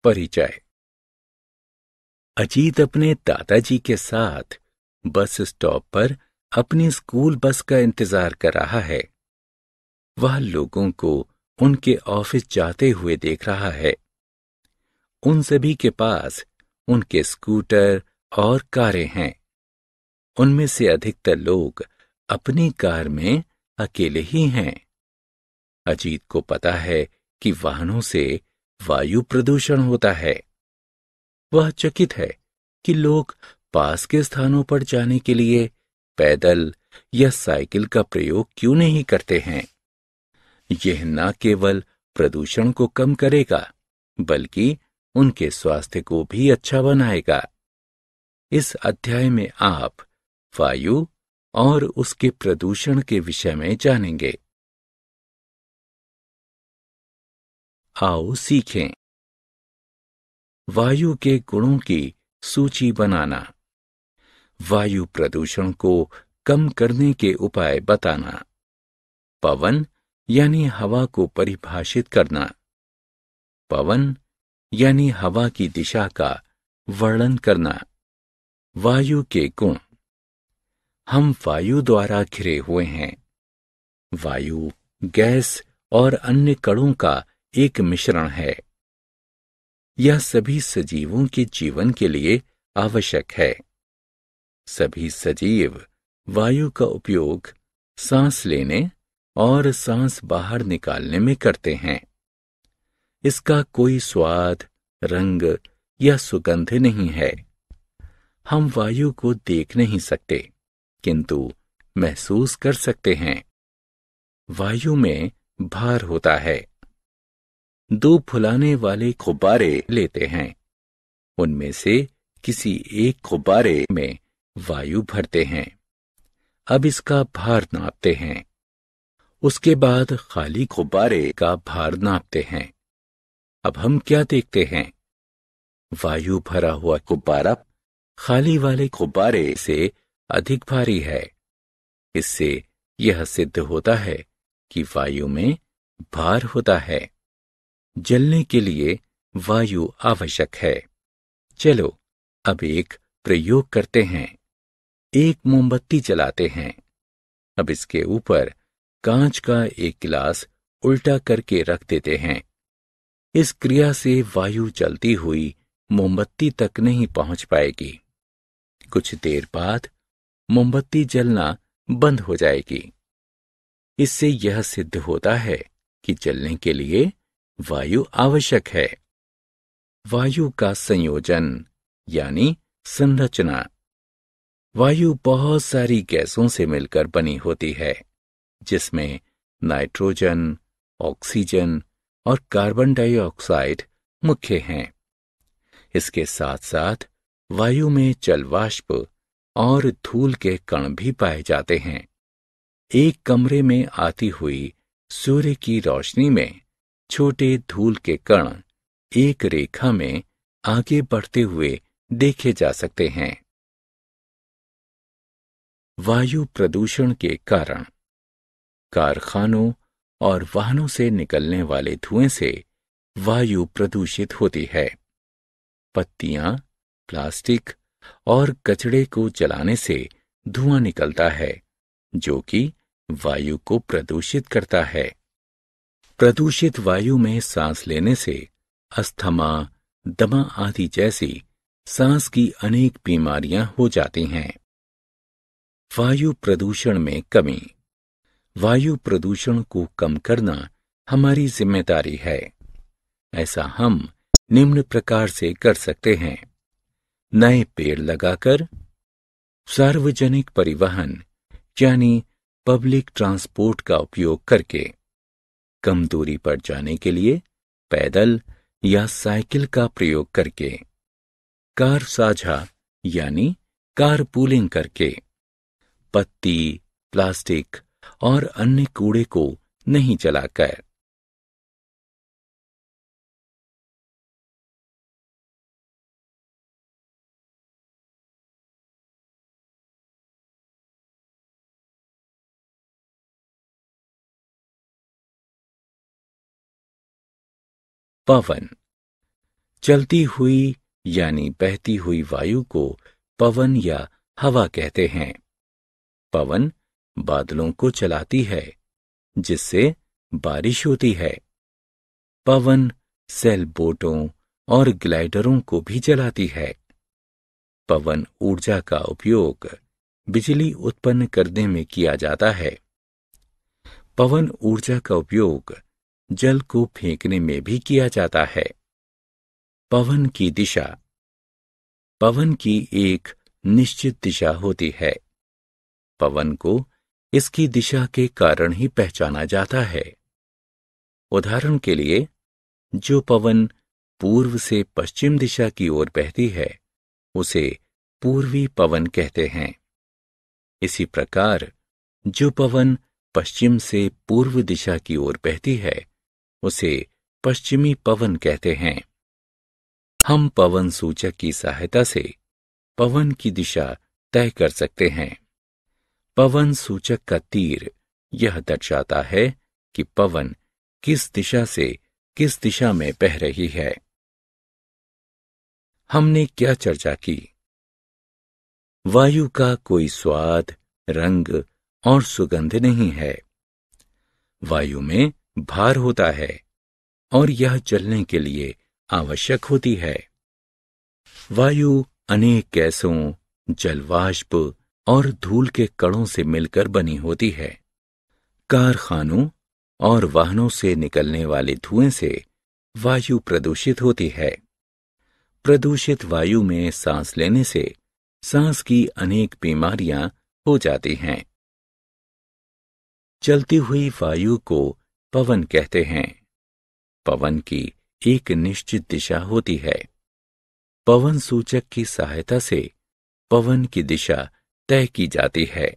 परिचय। अजीत अपने दादाजी के साथ बस स्टॉप पर अपनी स्कूल बस का इंतजार कर रहा है। वह लोगों को उनके ऑफिस जाते हुए देख रहा है। उन सभी के पास उनके स्कूटर और कारें हैं। उनमें से अधिकतर लोग अपनी कार में अकेले ही हैं। अजीत को पता है कि वाहनों से वायु प्रदूषण होता है। वह चकित है कि लोग पास के स्थानों पर जाने के लिए पैदल या साइकिल का प्रयोग क्यों नहीं करते हैं। यह न केवल प्रदूषण को कम करेगा, बल्कि उनके स्वास्थ्य को भी अच्छा बनाएगा। इस अध्याय में आप वायु और उसके प्रदूषण के विषय में जानेंगे। आओ सीखें। वायु के गुणों की सूची बनाना। वायु प्रदूषण को कम करने के उपाय बताना। पवन यानी हवा को परिभाषित करना। पवन यानी हवा की दिशा का वर्णन करना। वायु के गुण। हम वायु द्वारा घिरे हुए हैं। वायु गैस और अन्य कणों का एक मिश्रण है। यह सभी सजीवों के जीवन के लिए आवश्यक है। सभी सजीव वायु का उपयोग सांस लेने और सांस बाहर निकालने में करते हैं। इसका कोई स्वाद, रंग या सुगंध नहीं है। हम वायु को देख नहीं सकते, किंतु महसूस कर सकते हैं। वायु में भार होता है। दो फुलाने वाले गुब्बारे लेते हैं। उनमें से किसी एक गुब्बारे में वायु भरते हैं। अब इसका भार नापते हैं। उसके बाद खाली गुब्बारे का भार नापते हैं। अब हम क्या देखते हैं? वायु भरा हुआ गुब्बारा खाली वाले गुब्बारे से अधिक भारी है। इससे यह सिद्ध होता है कि वायु में भार होता है। जलने के लिए वायु आवश्यक है। चलो अब एक प्रयोग करते हैं। एक मोमबत्ती जलाते हैं। अब इसके ऊपर कांच का एक गिलास उल्टा करके रख देते हैं। इस क्रिया से वायु जलती हुई मोमबत्ती तक नहीं पहुंच पाएगी। कुछ देर बाद मोमबत्ती जलना बंद हो जाएगी। इससे यह सिद्ध होता है कि जलने के लिए वायु आवश्यक है। वायु का संयोजन यानी संरचना। वायु बहुत सारी गैसों से मिलकर बनी होती है, जिसमें नाइट्रोजन, ऑक्सीजन और कार्बन डाइऑक्साइड मुख्य हैं। इसके साथ साथ वायु में जल वाष्प और धूल के कण भी पाए जाते हैं। एक कमरे में आती हुई सूर्य की रोशनी में छोटे धूल के कण एक रेखा में आगे बढ़ते हुए देखे जा सकते हैं। वायु प्रदूषण के कारण। कारखानों और वाहनों से निकलने वाले धुएं से वायु प्रदूषित होती है। पत्तियां, प्लास्टिक और कचड़े को जलाने से धुआं निकलता है, जो कि वायु को प्रदूषित करता है। प्रदूषित वायु में सांस लेने से अस्थमा, दमा आदि जैसी सांस की अनेक बीमारियां हो जाती हैं। वायु प्रदूषण में कमी। वायु प्रदूषण को कम करना हमारी जिम्मेदारी है। ऐसा हम निम्न प्रकार से कर सकते हैं। नए पेड़ लगाकर, सार्वजनिक परिवहन यानी पब्लिक ट्रांसपोर्ट का उपयोग करके, कम दूरी पर जाने के लिए पैदल या साइकिल का प्रयोग करके, कार साझा यानी कार पूलिंग करके, पत्ती, प्लास्टिक और अन्य कूड़े को नहीं जलाकर। पवन। चलती हुई यानी बहती हुई वायु को पवन या हवा कहते हैं। पवन बादलों को चलाती है, जिससे बारिश होती है। पवन सेल बोटों और ग्लाइडरों को भी चलाती है। पवन ऊर्जा का उपयोग बिजली उत्पन्न करने में किया जाता है। पवन ऊर्जा का उपयोग जल को फेंकने में भी किया जाता है। पवन की दिशा। पवन की एक निश्चित दिशा होती है। पवन को इसकी दिशा के कारण ही पहचाना जाता है। उदाहरण के लिए, जो पवन पूर्व से पश्चिम दिशा की ओर बहती है, उसे पूर्वी पवन कहते हैं। इसी प्रकार जो पवन पश्चिम से पूर्व दिशा की ओर बहती है, उसे पश्चिमी पवन कहते हैं। हम पवन सूचक की सहायता से पवन की दिशा तय कर सकते हैं। पवन सूचक का तीर यह दर्शाता है कि पवन किस दिशा से किस दिशा में बह रही है। हमने क्या चर्चा की? वायु का कोई स्वाद, रंग और सुगंध नहीं है। वायु में भार होता है और यह चलने के लिए आवश्यक होती है। वायु अनेक गैसों, जलवाष्प और धूल के कणों से मिलकर बनी होती है। कारखानों और वाहनों से निकलने वाले धुएं से वायु प्रदूषित होती है। प्रदूषित वायु में सांस लेने से सांस की अनेक बीमारियां हो जाती हैं। चलती हुई वायु को पवन कहते हैं। पवन की एक निश्चित दिशा होती है। पवन सूचक की सहायता से पवन की दिशा तय की जाती है।